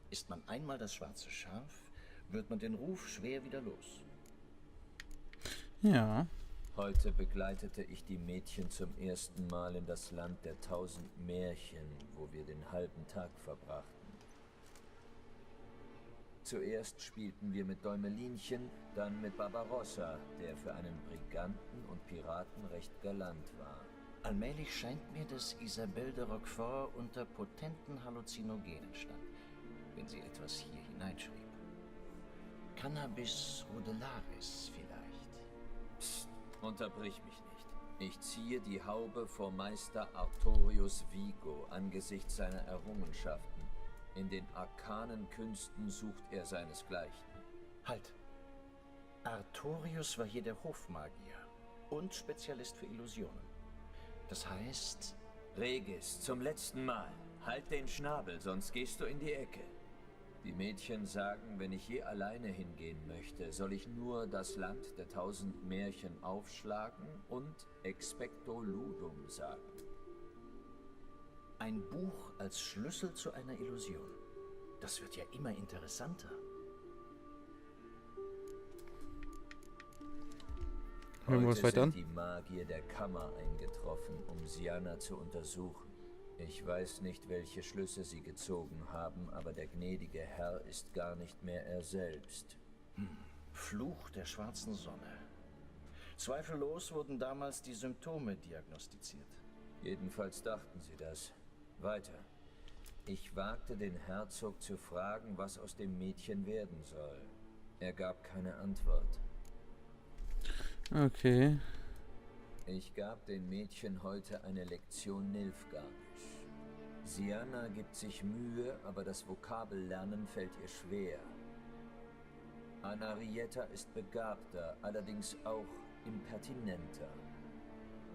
Ist man einmal das schwarze Schaf, wird man den Ruf schwer wieder los. Ja. Heute begleitete ich die Mädchen zum ersten Mal in das Land der 1000 Märchen, wo wir den halben Tag verbrachten. Zuerst spielten wir mit Däumelinchen, dann mit Barbarossa, der für einen Briganten und Piraten recht galant war. Allmählich scheint mir, dass Isabelle de Roquefort unter potenten Halluzinogenen stand, wenn sie etwas hier hineinschrieb. Cannabis rudelaris vielleicht. Psst, unterbrich mich nicht. Ich ziehe die Haube vor Meister Artorius Vigo angesichts seiner Errungenschaften. In den arkanen Künsten sucht er seinesgleichen. Halt! Artorius war hier der Hofmagier und Spezialist für Illusionen. Das heißt... Regis, zum letzten Mal. Halt den Schnabel, sonst gehst du in die Ecke. Die Mädchen sagen, wenn ich je alleine hingehen möchte, soll ich nur das Land der 1000 Märchen aufschlagen und Expecto Ludum sagen. Ein Buch als Schlüssel zu einer Illusion. Das wird ja immer interessanter. Heute sind die Magier der Kammer eingetroffen, um Sianna zu untersuchen. Ich weiß nicht, welche Schlüsse sie gezogen haben, aber der gnädige Herr ist gar nicht mehr er selbst. Fluch der schwarzen Sonne. Zweifellos wurden damals die Symptome diagnostiziert. Jedenfalls dachten sie das. Weiter. Ich wagte den Herzog zu fragen, was aus dem Mädchen werden soll. Er gab keine Antwort. Okay. Ich gab den Mädchen heute eine Lektion Nilfgaardisch. Sianna gibt sich Mühe, aber das Vokabellernen fällt ihr schwer. Anarietta ist begabter, allerdings auch impertinenter.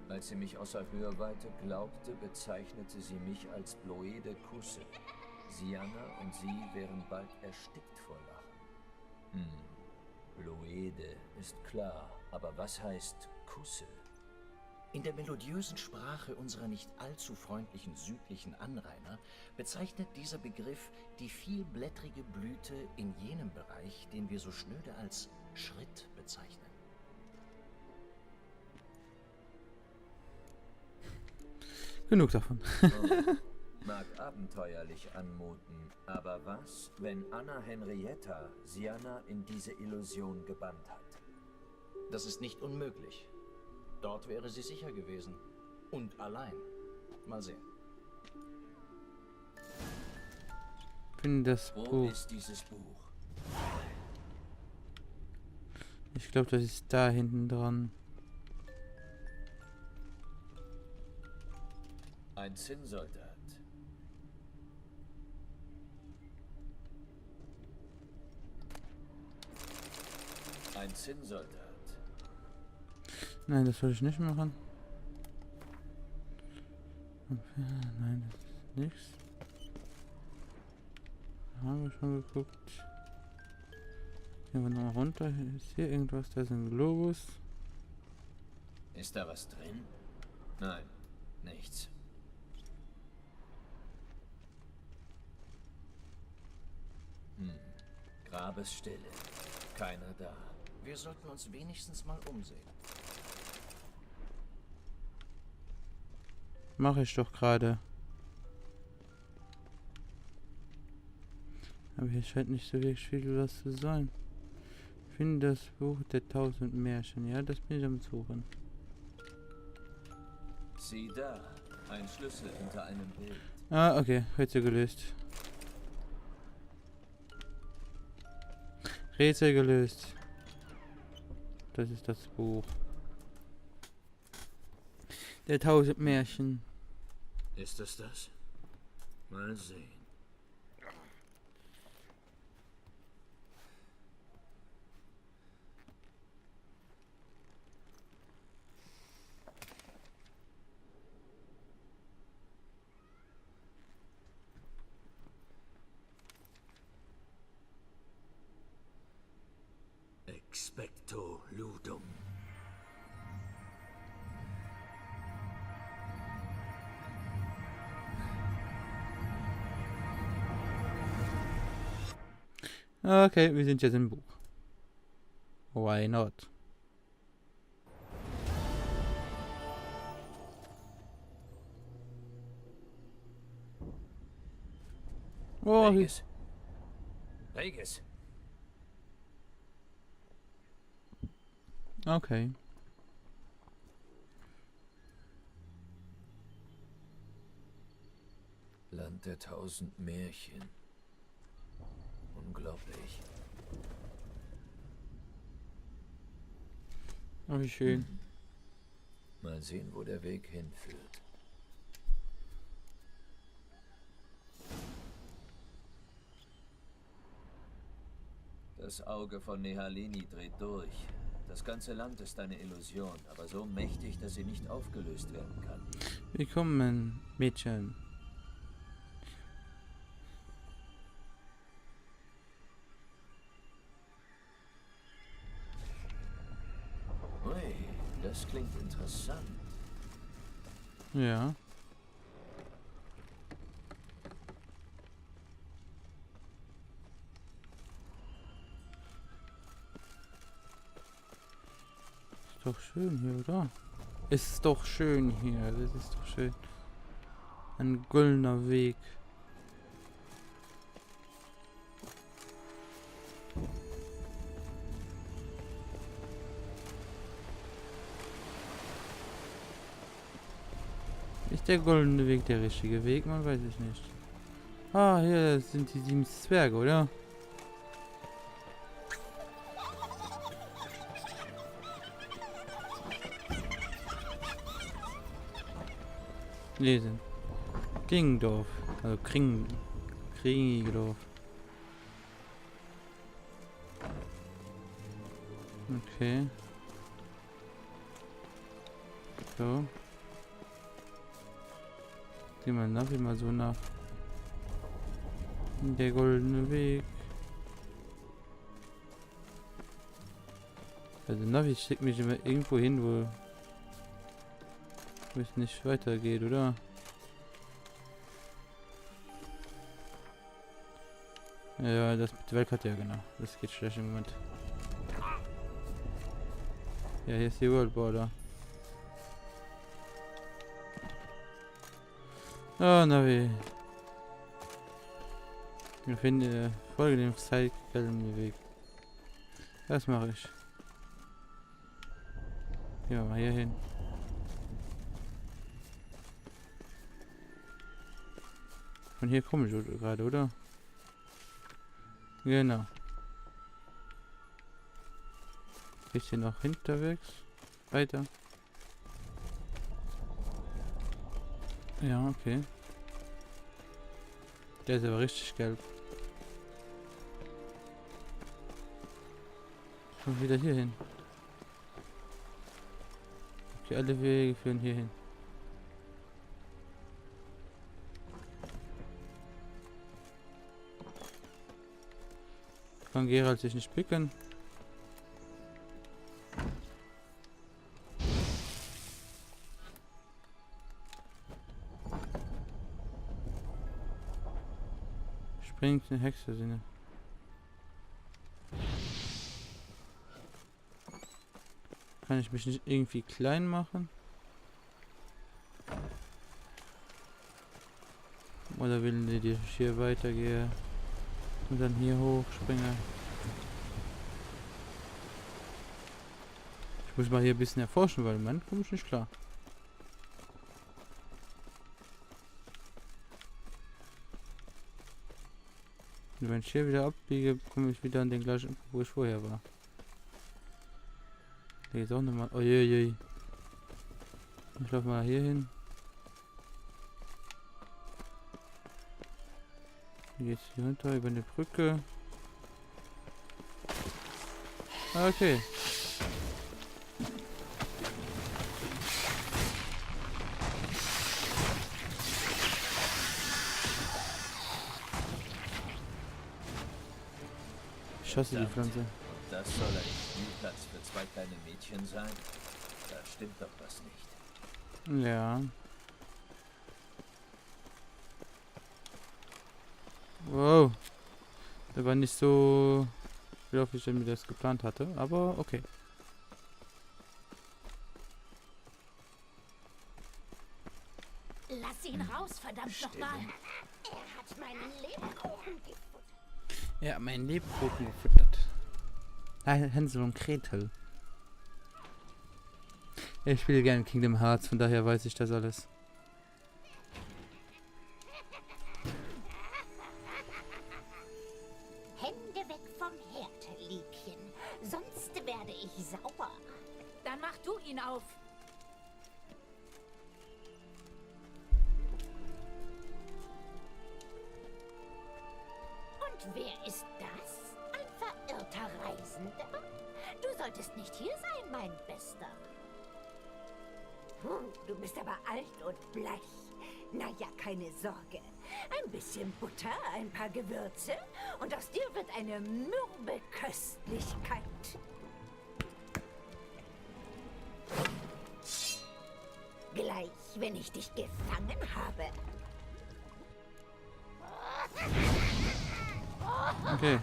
Als sie mich außer Hörweite glaubte, bezeichnete sie mich als Bloede Kusse. Sianna und sie wären bald erstickt vor Lachen. Bloede ist klar, aber was heißt Kusse? In der melodiösen Sprache unserer nicht allzu freundlichen südlichen Anrainer bezeichnet dieser Begriff die vielblättrige Blüte in jenem Bereich, den wir so schnöde als Schritt bezeichnen. Genug davon. Mag abenteuerlich anmuten, aber was, wenn Anna Henrietta Sianna in diese Illusion gebannt hat? Das ist nicht unmöglich. Dort wäre sie sicher gewesen. Und allein. Mal sehen. Finde das Wo Buch. ist dieses Buch? Ich glaube, das ist da hinten dran. Ein Zinnsoldat. Ein Zinnsoldat. Nein, das soll ich nicht machen. Nein, das ist nichts. Da haben wir schon geguckt. Gehen wir nochmal runter. Ist hier irgendwas? Da ist ein Globus. Ist da was drin? Nein, nichts. Grabesstille. Keiner da. Wir sollten uns wenigstens mal umsehen. Mache ich doch gerade. Aber hier scheint nicht so wirklich viel was zu sein. Finde das Buch der 1000 Märchen. Ja, das bin ich am Suchen. Sieh da. Ein Schlüssel hinter einem Bild. Ah, okay. Rätsel gelöst. Rätsel gelöst. Das ist das Buch. Der 1000 Märchen. Ist es das? Mal sehen. Expecto Ludum. Okay, wir sind jetzt im Buch. Why not? Oh, Regis. Regis. okay. Land der 1000 Märchen. Unglaublich. Oh, wie schön. Mal sehen, wo der Weg hinführt. Das Auge von Nehalini dreht durch. Das ganze Land ist eine Illusion, aber so mächtig, dass sie nicht aufgelöst werden kann. Willkommen, Mädchen. Ui, das klingt interessant. Ja. Ist doch schön hier, oder? Ist doch schön hier. Das ist doch schön. Ein goldener Weg. Ist der goldene Weg der richtige Weg? Man weiß es nicht. Ah, hier sind die 7 Zwerge, oder? Lesen. Klingendorf. Also Kringedorf. Okay. So. Geh mal Navi mal so nach. Der goldene Weg. Also Navi schickt mich immer irgendwo hin, wo es nicht weitergeht, oder? Ja, das mit der Weltkarte, ja genau. Das geht schlecht im Moment. Ja, hier ist die World Border. Oh, Navi. Wir finden, folge dem zeitgelben Weg. Das mache ich. Gehen wir mal hier hin. Von hier komme ich gerade, oder? Genau. Bisschen noch hinterwegs. Weiter. Ja, okay. Der ist aber richtig gelb. Schon wieder hier hin. Okay, alle Wege führen hier hin. Kann Geralt sich nicht picken. Springt eine Hexe Sinne. Kann ich mich nicht irgendwie klein machen? Oder will die, dass ich hier weitergehe und dann hier hochspringe? Ich muss mal hier ein bisschen erforschen, weil man komme ich nicht klar. Und wenn ich hier wieder abbiege, komme ich wieder an den gleichen Punkt, wo ich vorher war. Hier ist auch nochmal. Uiuiui. Ich laufe mal hier hin. Hier geht's hier runter über eine Brücke. Okay. Ich hasse die Pflanze. Und das soll ein Spielplatz für 2 kleine Mädchen sein? Da stimmt doch was nicht. Ja. Wow. Der war nicht so, wie ich mir das geplant hatte, aber okay. Lass ihn raus, verdammt nochmal. Er hat meinen Lebkuchen gefuttert. Ja, mein Lebkuchen gefüttert. Hänsel und Gretel. Ich spiele gerne Kingdom Hearts, von daher weiß ich das alles. Hände weg vom Herd, Liebchen. Sonst werde ich sauer. Dann mach du ihn auf. Und wer ist das? Ein verirrter Reisender? Du solltest nicht hier sein, mein Bester. Du bist aber alt und bleich. Naja, keine Sorge. Ein bisschen Butter, ein paar Gewürze und aus dir wird eine mürbe Köstlichkeit. Gleich, wenn ich dich gefangen habe. Okay.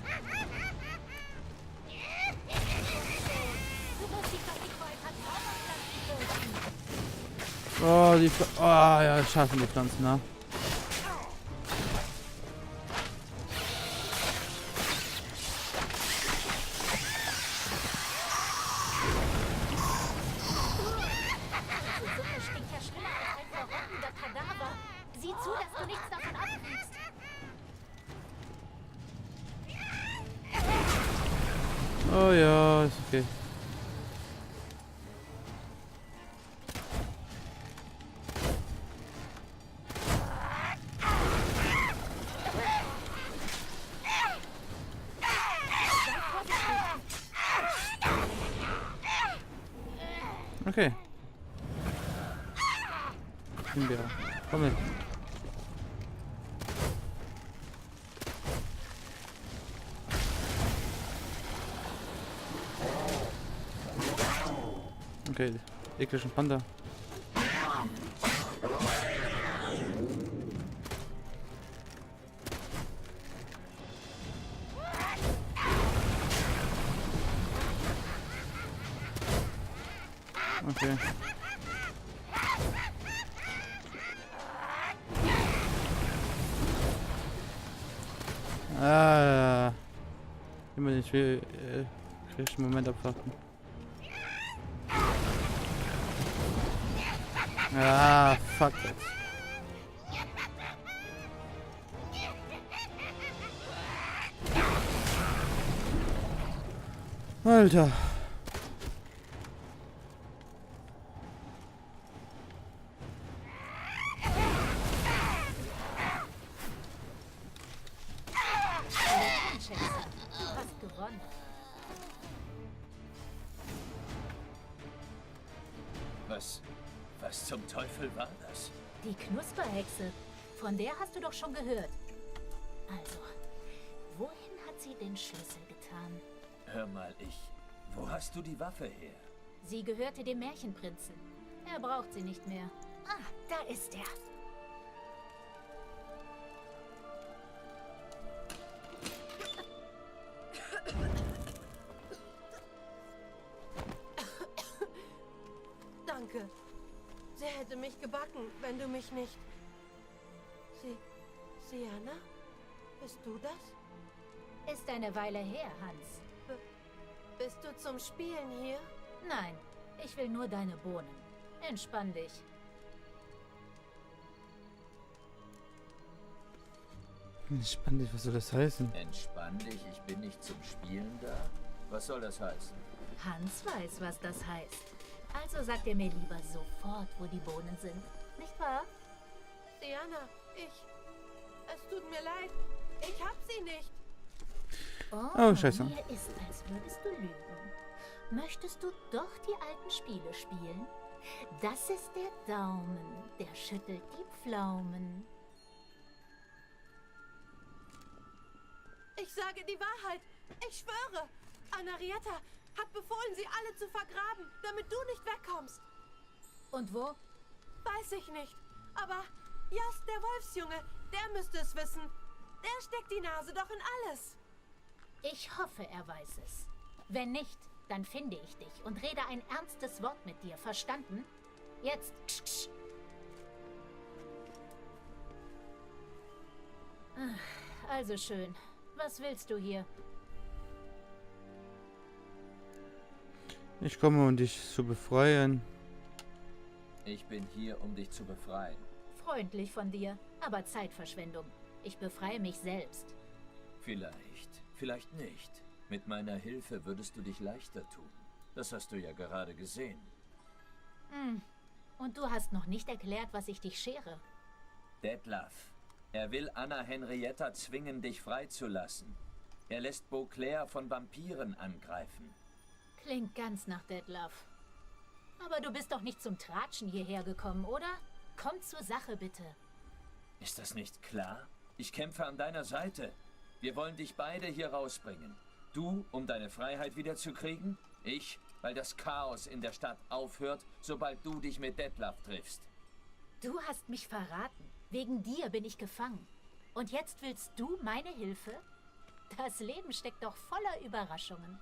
Du musst dich doch nicht vor ein paar Zauberpflanzen fürchten. Oh, die ja, schaffen die Pflanzen, ne? Diese Suppe stinkt ja schlimmer als ein verrottender Kadaver. Sieh zu, dass du nichts davon abkriegst. Oh ja, ist okay. Okay. Himbeer. Komm mit. Okay, ekligen Panda. Okay. Immer den richtigen Moment abwarten. Ah, fuck it. Alter. Du hast gewonnen. Was zum Teufel war das? Die Knusperhexe. Von der hast du doch schon gehört. Also, wohin hat sie den Schlüssel getan? Hör mal, wo hast du die Waffe her? Sie gehörte dem Märchenprinzen. Er braucht sie nicht mehr. Ah, da ist er. Danke. Sie hätte mich gebacken, wenn du mich nicht... Sienna? Bist du das? Ist eine Weile her, Hans. Bist du zum Spielen hier? Nein, ich will nur deine Bohnen. Entspann dich. Spannend, was soll das heißen? Entspann dich, ich bin nicht zum Spielen da. Was soll das heißen? Hans weiß, was das heißt. Also sagt er mir lieber sofort, wo die Bohnen sind. Nicht wahr? Sienna, es tut mir leid. Ich hab sie nicht. Oh, scheiße. Mir ist, als würdest du lügen. Möchtest du doch die alten Spiele spielen? Das ist der Daumen, der schüttelt die Pflaumen. Ich sage die Wahrheit. Ich schwöre. Anarietta hat befohlen, sie alle zu vergraben, damit du nicht wegkommst. Und wo? Weiß ich nicht. Aber Jas, der Wolfsjunge, der müsste es wissen. Der steckt die Nase doch in alles. Ich hoffe, er weiß es. Wenn nicht, dann finde ich dich und rede ein ernstes Wort mit dir. Verstanden? Jetzt. Ksch, ksch. Also schön. Was willst du hier? Ich komme, um dich zu befreien. Ich bin hier, um dich zu befreien. Freundlich von dir, aber Zeitverschwendung. Ich befreie mich selbst. Vielleicht nicht. Mit meiner Hilfe würdest du dich leichter tun. Das hast du ja gerade gesehen. Und du hast noch nicht erklärt, was ich dich schere. Detlef. Er will Anna Henrietta zwingen, dich freizulassen. Er lässt Beauclair von Vampiren angreifen. Klingt ganz nach Detlef. Aber du bist doch nicht zum Tratschen hierher gekommen, oder? Komm zur Sache, bitte. Ist das nicht klar? Ich kämpfe an deiner Seite. Wir wollen dich beide hier rausbringen. Du, um deine Freiheit wiederzukriegen. Ich, weil das Chaos in der Stadt aufhört, sobald du dich mit Detlef triffst. Du hast mich verraten. Wegen dir bin ich gefangen. Und jetzt willst du meine Hilfe? Das Leben steckt doch voller Überraschungen.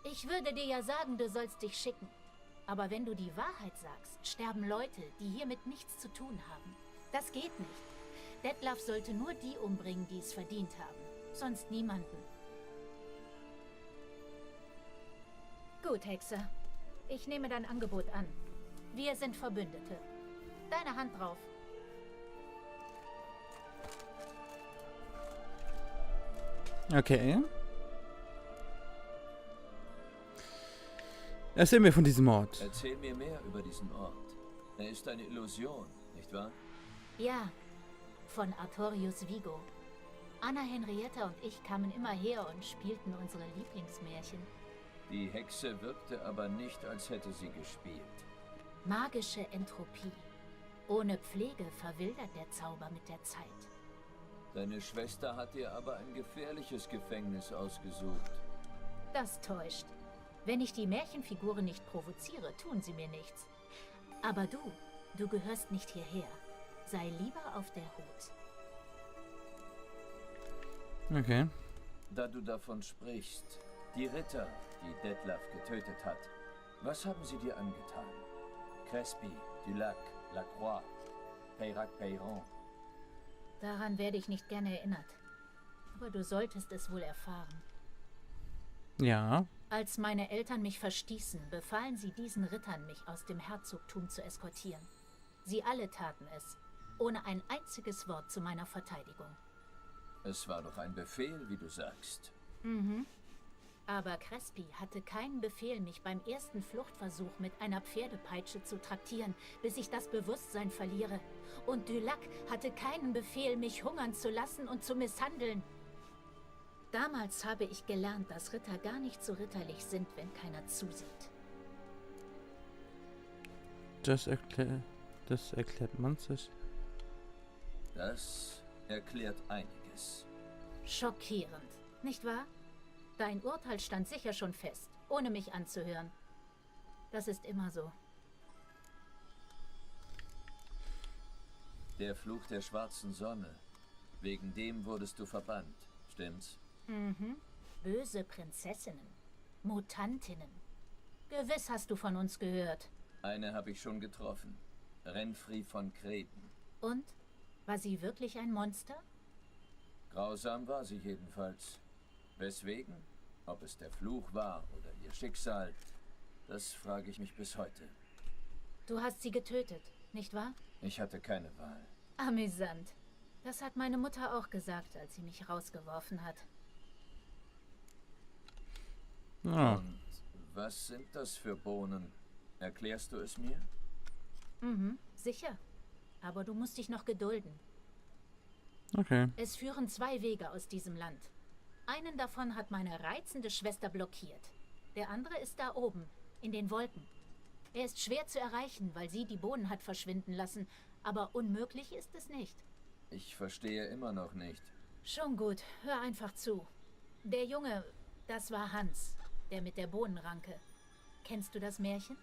Ich würde dir ja sagen, du sollst dich schicken. Aber wenn du die Wahrheit sagst, sterben Leute, die hiermit nichts zu tun haben. Das geht nicht. Detlef sollte nur die umbringen, die es verdient haben. Sonst niemanden. Gut, Hexe. Ich nehme dein Angebot an. Wir sind Verbündete. Deine Hand drauf. Okay. Erzähl mir von diesem Ort. Erzähl mir mehr über diesen Ort. Er ist eine Illusion, nicht wahr? Ja, von Artorius Vigo. Anna Henrietta und ich kamen immer her und spielten unsere Lieblingsmärchen. Die Hexe wirkte aber nicht, als hätte sie gespielt. Magische Entropie. Ohne Pflege verwildert der Zauber mit der Zeit. Deine Schwester hat dir aber ein gefährliches Gefängnis ausgesucht. Das täuscht. Wenn ich die Märchenfiguren nicht provoziere, tun sie mir nichts. Aber du gehörst nicht hierher. Sei lieber auf der Hut. Okay. Da du davon sprichst, die Ritter, die Detlef getötet hat, was haben sie dir angetan? Crespi, Dulac, Lacroix, Peyrac-Peyron. Daran werde ich nicht gerne erinnert. Aber du solltest es wohl erfahren. Ja. Als meine Eltern mich verstießen, befahlen sie diesen Rittern, mich aus dem Herzogtum zu eskortieren. Sie alle taten es, ohne ein einziges Wort zu meiner Verteidigung. Es war doch ein Befehl, wie du sagst. Aber Crespi hatte keinen Befehl, mich beim ersten Fluchtversuch mit einer Pferdepeitsche zu traktieren, bis ich das Bewusstsein verliere. Und Dulac hatte keinen Befehl, mich hungern zu lassen und zu misshandeln. Damals habe ich gelernt, dass Ritter gar nicht so ritterlich sind, wenn keiner zusieht. Das erklärt man sich. Das erklärt einiges. Schockierend, nicht wahr? Dein Urteil stand sicher schon fest, ohne mich anzuhören. Das ist immer so. Der Fluch der schwarzen Sonne. Wegen dem wurdest du verbannt, stimmt's? Böse Prinzessinnen. Mutantinnen. Gewiss hast du von uns gehört. Eine habe ich schon getroffen. Renfri von Kreten. Und? War sie wirklich ein Monster? Grausam war sie jedenfalls. Weswegen? Ob es der Fluch war oder ihr Schicksal, das frage ich mich bis heute. Du hast sie getötet, nicht wahr? Ich hatte keine Wahl. Amüsant. Das hat meine Mutter auch gesagt, als sie mich rausgeworfen hat. Ah, Und was sind das für Bohnen? Erklärst du es mir? Sicher. Aber du musst dich noch gedulden. okay. Es führen 2 Wege aus diesem Land. Einen davon hat meine reizende Schwester blockiert. Der andere ist da oben, in den Wolken. Er ist schwer zu erreichen, weil sie die Bohnen hat verschwinden lassen. Aber unmöglich ist es nicht. Ich verstehe immer noch nicht. Schon gut, hör einfach zu. Der Junge, das war Hans, der mit der Bohnenranke. Kennst du das Märchen?